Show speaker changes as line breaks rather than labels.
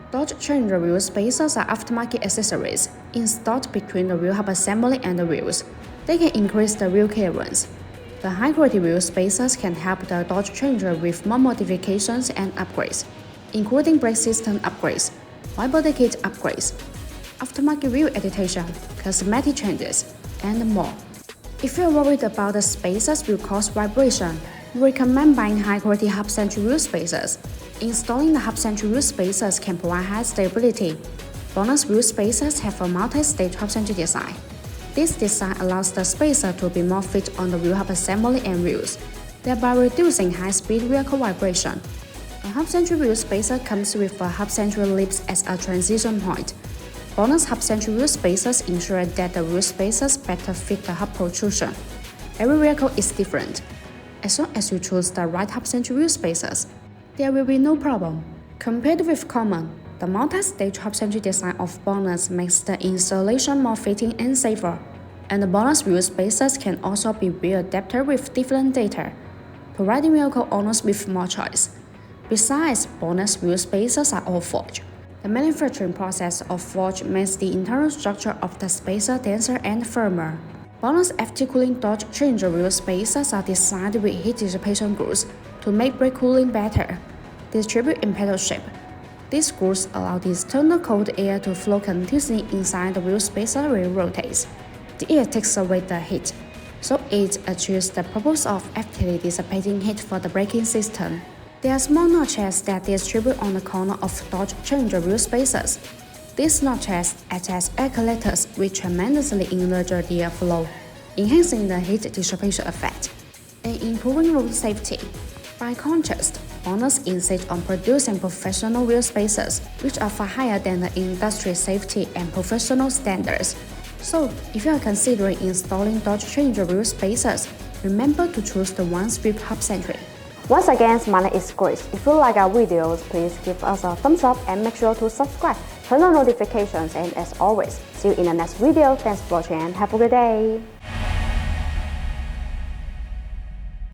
Dodge Challenger wheel spacers are aftermarket accessories installed between the wheel hub assembly and the wheels. They can increase the wheel clearance. The high-quality wheel spacers can help the Dodge Challenger with more modifications and upgrades, including brake system upgrades, wide body kit upgrades, aftermarket wheel adaptation, cosmetic changes, and more. If you're worried about the spacers will cause vibration, we recommend buying high-quality Hub-centric wheel spacers. Installing the Hub-centric wheel spacers can provide high stability. BONOSS wheel spacers have a multi-stage Hub-centric design. This design allows the spacer to be more fit on the wheel hub assembly and wheels, thereby reducing high-speed vehicle vibration. A Hub-centric wheel spacer comes with a Hub-centric lips as a transition point. BONOSS Hub-centric wheel spacers ensure that the wheel spacers better fit the hub protrusion. Every vehicle is different. As long as you choose the right Hub-centric wheel spacers, there will be no problem. Compared with common, the multi-stage Hub-centric design of BONOSS makes the installation more fitting and safer. And the BONOSS wheel spacers can also be wheel adapted with different data, providing vehicle owners with more choice. Besides, BONOSS wheel spacers are all forged. The manufacturing process of forge makes the internal structure of the spacer denser and firmer. BONOSS FT-cooling Dodge Challenger wheel spacers are designed with heat dissipation grooves to make brake cooling better. Distribute in pedal shape. These grooves allow the external cold air to flow continuously inside the wheel spacer when it rotates. The air takes away the heat, so it achieves the purpose of actively dissipating heat for the braking system. There are small notches that distribute on the corner of Dodge Challenger wheel spacers. These notches act as air collectors which tremendously enlarge the airflow, enhancing the heat dissipation effect and improving road safety. By contrast, BONOSS insists on producing professional wheel spacers, which are far higher than the industry safety and professional standards. So, if you are considering installing Dodge Challenger wheel spacers, remember to choose the ones with Hub-centric.
Once again, my name is Grace. If you like our videos, please give us a thumbs up and make sure to subscribe, turn on notifications, and as always, see you in the next video. Thanks for watching and have a good day.